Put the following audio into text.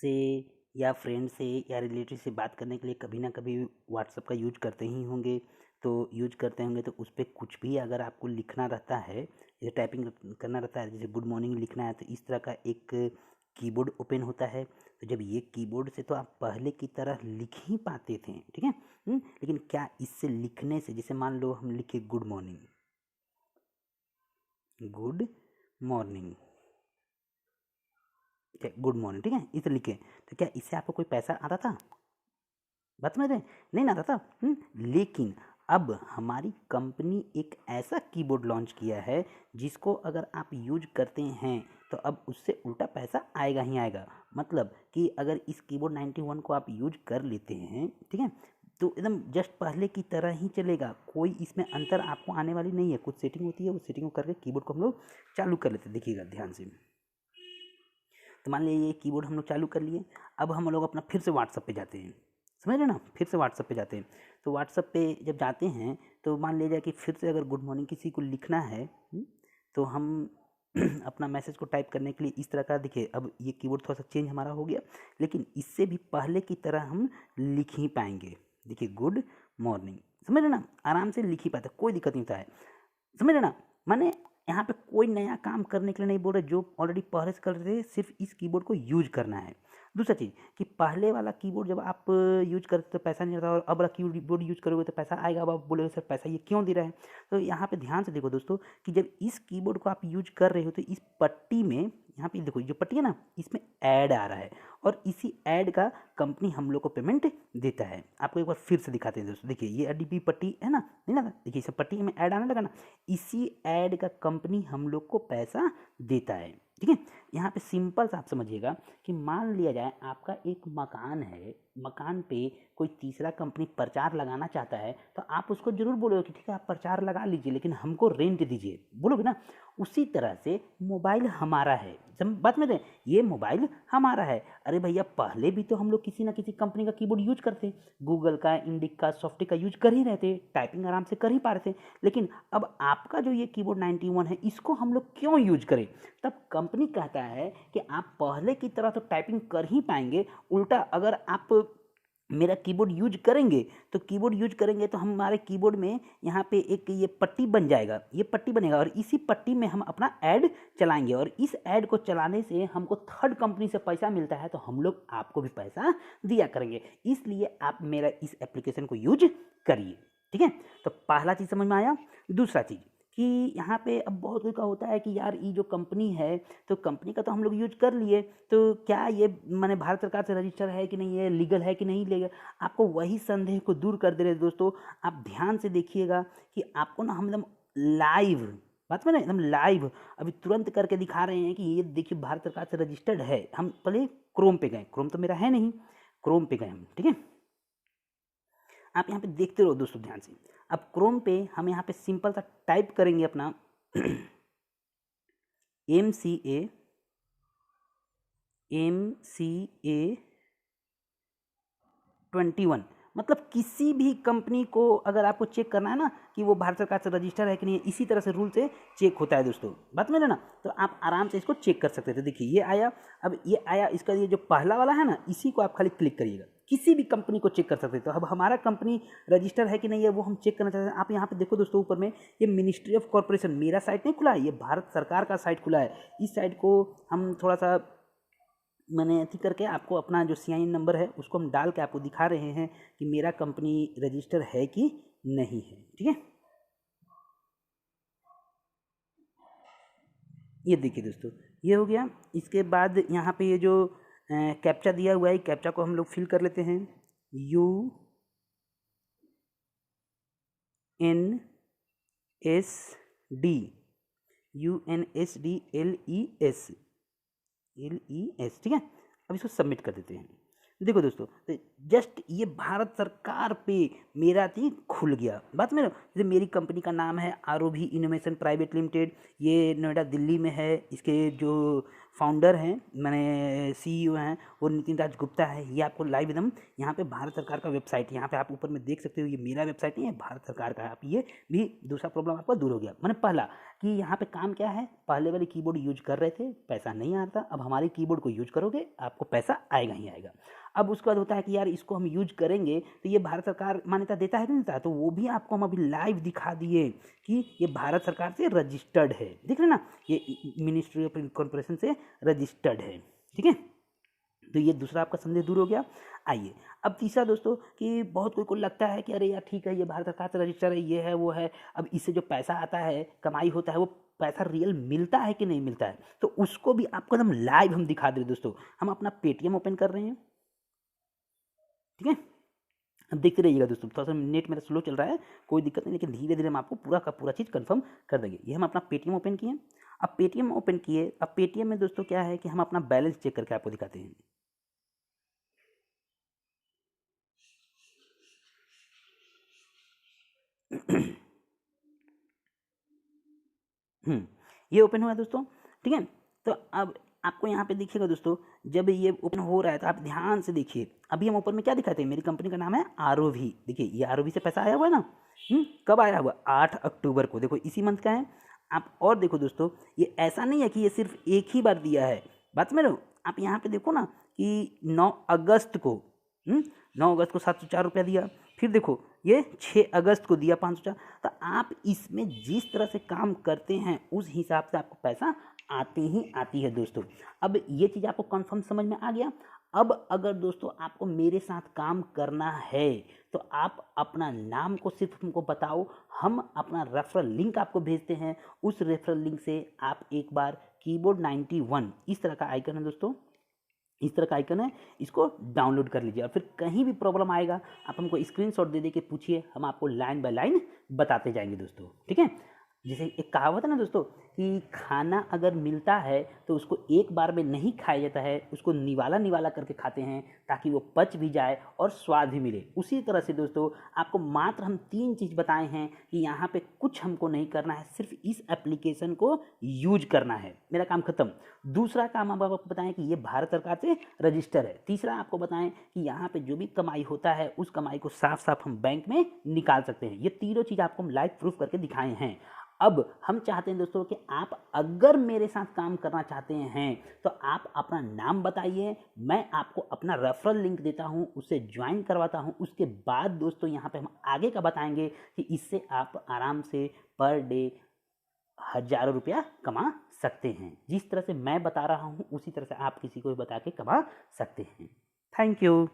से या फ्रेंड से या रिलेटिव से बात करने के लिए कभी ना कभी व्हाट्सअप का यूज करते ही होंगे। तो यूज करते होंगे तो उस पर कुछ भी अगर आपको लिखना रहता है, जैसे टाइपिंग करना रहता है, जैसे गुड मॉर्निंग लिखना है, तो इस तरह का एक कीबोर्ड ओपन होता है। तो जब ये कीबोर्ड से तो आप पहले की तरह लिख ही पाते थे, ठीक है। लेकिन क्या इससे लिखने से, जैसे मान लो हम लिखे good morning, good morning, good morning, ठीक है, इसे लिखे, तो क्या इससे आपको कोई पैसा आता था? बात समझ रहे हैं? नहीं आता था। लेकिन अब हमारी कंपनी एक ऐसा कीबोर्ड लॉन्च किया है जिसको अगर आप यूज करते हैं तो अब उससे उल्टा पैसा आएगा ही आएगा। मतलब कि अगर इस कीबोर्ड 91 को आप यूज कर लेते हैं, ठीक है, तो एकदम जस्ट पहले की तरह ही चलेगा, कोई इसमें अंतर आपको आने वाली नहीं है। कुछ सेटिंग होती है, उस सेटिंग को करके कीबोर्ड को हम लोग चालू कर लेते हैं। देखिएगा ध्यान से, तो मान लीजिए ये कीबोर्ड हम लोग चालू कर लिए। अब हम लोग अपना फिर से व्हाट्सअप पे जाते हैं, समझ रहे ना, फिर से व्हाट्सअप पे जाते हैं। तो व्हाट्सअप पे जब जाते हैं तो मान लीजिए कि फिर से अगर गुड मॉर्निंग किसी को लिखना है, तो हम अपना मैसेज को टाइप करने के लिए इस तरह का, देखिए अब ये कीबोर्ड थोड़ा सा चेंज हमारा हो गया, लेकिन इससे भी पहले की तरह हम लिख ही पाएंगे। देखिए गुड मॉर्निंग, समझ रहे ना, आराम से लिख ही पाते, कोई दिक्कत नहीं होता है, समझ रहे ना। माने यहाँ पे कोई नया काम करने के लिए नहीं बोल रहे, जो ऑलरेडी पहले से कर रहे थे, सिर्फ इस कीबोर्ड को यूज करना है। दूसरा चीज़ कि पहले वाला कीबोर्ड जब आप यूज करते तो पैसा नहीं आता, और अब वाला कीबोर्ड यूज करोगे तो पैसा आएगा। अब आप बोलोगे सर पैसा ये क्यों दे रहा है? तो यहाँ पे ध्यान से देखो दोस्तों कि जब इस कीबोर्ड को आप यूज कर रहे हो तो इस पट्टी में, यहाँ पे देखो जो पट्टी है ना, इसमें ऐड आ रहा है, और इसी ऐड का कंपनी हम लोग को पेमेंट देता है। आपको एक बार फिर से दिखाते हैं दोस्तों, देखिए ये अडीपी पट्टी है ना, नहीं ना, देखिए इस पट्टी में ऐड आने लगा ना, इसी ऐड का कंपनी हम लोग को पैसा देता है, ठीक है। यहाँ पे सिंपल सा आप समझिएगा कि मान लिया जाए आपका एक मकान है, मकान पे कोई तीसरा कंपनी प्रचार लगाना चाहता है, तो आप उसको जरूर बोलोगे कि ठीक है आप प्रचार लगा लीजिए, लेकिन हमको रेंट दीजिए, बोलोगे ना। उसी तरह से मोबाइल हमारा है, बात में ये मोबाइल हमारा है। अरे भैया पहले भी तो हम लोग किसी ना किसी कंपनी का कीबोर्ड यूज करते, गूगल का, इंडिक का, सॉफ्टी का यूज कर ही रहे थे, टाइपिंग आराम से कर ही पा रहे थे। लेकिन अब आपका जो ये कीबोर्ड 91 है, इसको हम लोग क्यों यूज करें? तब कंपनी कहता है कि आप पहले की तरह तो टाइपिंग कर ही पाएंगे, उल्टा अगर आप मेरा कीबोर्ड यूज करेंगे तो हमारे कीबोर्ड में यहाँ पे एक ये पट्टी बन जाएगा, ये पट्टी बनेगा, और इसी पट्टी में हम अपना ऐड चलाएंगे, और इस ऐड को चलाने से हमको थर्ड कंपनी से पैसा मिलता है, तो हम लोग आपको भी पैसा दिया करेंगे। इसलिए आप मेरा इस एप्लीकेशन को यूज करिए, ठीक है। तो पहला चीज़ समझ में आया। दूसरा चीज़ कि यहाँ पे अब बहुत लोग का होता है कि यार ये जो कंपनी है, तो कंपनी का तो हम लोग यूज कर लिए, तो क्या ये माने भारत सरकार से रजिस्टर है कि नहीं, है लीगल है कि नहीं लीगल? आपको वही संदेह को दूर कर दे रहे दोस्तों। आप ध्यान से देखिएगा कि आपको ना हम एकदम लाइव, बात में ना एकदम लाइव अभी तुरंत करके दिखा रहे हैं कि ये देखिए भारत सरकार से रजिस्टर्ड है। हम पहले क्रोम पे गए, क्रोम तो मेरा है नहीं, क्रोम पे गए हम, ठीक है। आप यहाँ पे देखते रहो दोस्तों ध्यान से। अब क्रोम पे हम यहाँ पे सिंपल सा टाइप करेंगे अपना MCA 21, मतलब किसी भी कंपनी को अगर आपको चेक करना है ना कि वो भारत सरकार से रजिस्टर है कि नहीं, इसी तरह से रूल से चेक होता है दोस्तों, बात में ना। तो आप आराम से इसको चेक कर सकते थे। देखिए ये आया, अब ये आया, इसका ये जो पहला वाला है ना, इसी को आप खाली क्लिक करिएगा, किसी भी कंपनी को चेक कर सकते थे। तो अब हमारा कंपनी रजिस्टर है कि नहीं है वो हम चेक करना चाहते हैं। आप यहाँ पे देखो दोस्तों, ऊपर में ये मिनिस्ट्री ऑफ कॉर्पोरेशन, मेरा साइट नहीं खुला है, ये भारत सरकार का साइट खुला है। इस साइट को हम थोड़ा सा मैंने अथी करके आपको अपना जो CIN नंबर है उसको हम डाल के आपको दिखा रहे हैं कि मेरा कंपनी रजिस्टर है कि नहीं है, ठीक है। ये देखिए दोस्तों, ये हो गया। इसके बाद यहाँ पे ये जो कैप्चा दिया हुआ है, कैप्चा को हम लोग फिल कर लेते हैं। UNSD ठीक है। अब इसको सबमिट कर देते हैं। देखो दोस्तों, तो जस्ट ये भारत सरकार पे मेरा थी खुल गया, बात में। जैसे मेरी कंपनी का नाम है ROV इनोवेशन प्राइवेट लिमिटेड, ये नोएडा दिल्ली में है। इसके जो फाउंडर हैं, मैंने CEO हैं, वो नितिन राज गुप्ता है। ये आपको लाइव एकदम यहाँ पे भारत सरकार का वेबसाइट, यहाँ पे आप ऊपर में देख सकते हो, ये मेरा वेबसाइट नहीं है, भारत सरकार का है। आप ये भी दूसरा प्रॉब्लम आपका दूर हो गया। मैंने पहला कि यहाँ पे काम क्या है, पहले वाले कीबोर्ड यूज कर रहे थे, पैसा नहीं आता, अब हमारे कीबोर्ड को यूज करोगे आपको पैसा आएगा ही आएगा। अब उसके बाद होता है कि यार इसको हम यूज करेंगे तो ये भारत सरकार मान्यता देता है कि नहीं देता है, तो वो भी आपको हम अभी लाइव दिखा दिए कि ये भारत सरकार से रजिस्टर्ड है। देख रहे ना, ये मिनिस्ट्री ऑफ कॉर्पोरेशन से रजिस्टर्ड है, ठीक है। तो ये दूसरा आपका संदेह दूर हो गया। आइए अब तीसरा दोस्तों, कि बहुत कोई को लगता है कि अरे यार ठीक है, ये भारत सरकार से रजिस्टर है, ये है वो है, अब इससे जो पैसा आता है, कमाई होता है, वो पैसा रियल मिलता है कि नहीं मिलता है, तो उसको भी आपको एकदम लाइव हम दिखा दे रहे दोस्तों। हम अपना पेटीएम ओपन कर रहे हैं, ठीक है। अब देखते रहिएगा दोस्तों, थोड़ा सा नेट मेरा स्लो चल रहा है, कोई दिक्कत नहीं, लेकिन धीरे धीरे हम आपको पूरा का पूरा चीज़ कंफर्म कर देंगे। ये हम अपना पेटीएम ओपन किए। अब पेटीएम ओपन किए, अब पेटीएम में दोस्तों क्या है कि हम अपना बैलेंस चेक करके आपको दिखाते हैं। ये ओपन हुआ दोस्तों, ठीक है। तो अब आपको यहाँ पे देखिएगा दोस्तों, जब ये ओपन हो रहा है तो आप ध्यान से देखिए, अभी हम ऊपर में क्या दिखाते हैं, मेरी कंपनी का नाम है ROV। देखिए ये ROV से पैसा आया हुआ है ना, कब आया हुआ, 8 अक्टूबर को, देखो इसी मंथ का है। आप और देखो दोस्तों, ये ऐसा नहीं है कि ये सिर्फ एक ही बार दिया है, बात में रहो। आप यहाँ पे देखो ना कि 9 अगस्त को 9 अगस्त को 704 रुपया दिया, फिर देखो ये 6 अगस्त को दिया 504। तो आप इसमें जिस तरह से काम करते हैं उस हिसाब से आपको पैसा आती ही आती है दोस्तों। अब ये चीज़ आपको कंफर्म समझ में आ गया। अब अगर दोस्तों आपको मेरे साथ काम करना है तो आप अपना नाम को सिर्फ हमको बताओ, हम अपना रेफरल लिंक आपको भेजते हैं। उस रेफरल लिंक से आप एक बार कीबोर्ड 91 इस तरह का आइकन है दोस्तों, इस तरह का आइकन है, इसको डाउनलोड कर लीजिए। और फिर कहीं भी प्रॉब्लम आएगा आप हमको स्क्रीनशॉट दे के पूछिए, हम आपको लाइन बाय लाइन बताते जाएंगे दोस्तों, ठीक है। जैसे एक कहावत है ना दोस्तों कि खाना अगर मिलता है तो उसको एक बार में नहीं खाया जाता है, उसको निवाला निवाला करके खाते हैं ताकि वो पच भी जाए और स्वाद भी मिले। उसी तरह से दोस्तों आपको मात्र हम 3 चीज़ बताए हैं कि यहाँ पे कुछ हमको नहीं करना है, सिर्फ इस एप्लीकेशन को यूज करना है, मेरा काम खत्म। दूसरा काम हम आपको बताएं कि ये भारत सरकार से रजिस्टर है। तीसरा आपको बताएं कि यहाँ पे जो भी कमाई होता है उस कमाई को साफ साफ हम बैंक में निकाल सकते हैं। ये तीनों चीज़ आपको हम लाइव प्रूफ करके दिखाए हैं। अब हम चाहते हैं दोस्तों कि आप अगर मेरे साथ काम करना चाहते हैं तो आप अपना नाम बताइए, मैं आपको अपना रेफरल लिंक देता हूं, उसे ज्वाइन करवाता हूं। उसके बाद दोस्तों यहाँ पे हम आगे का बताएंगे कि इससे आप आराम से पर डे हज़ारों रुपया कमा सकते हैं। जिस तरह से मैं बता रहा हूं उसी तरह से आप किसी को भी बता के कमा सकते हैं। Thank you.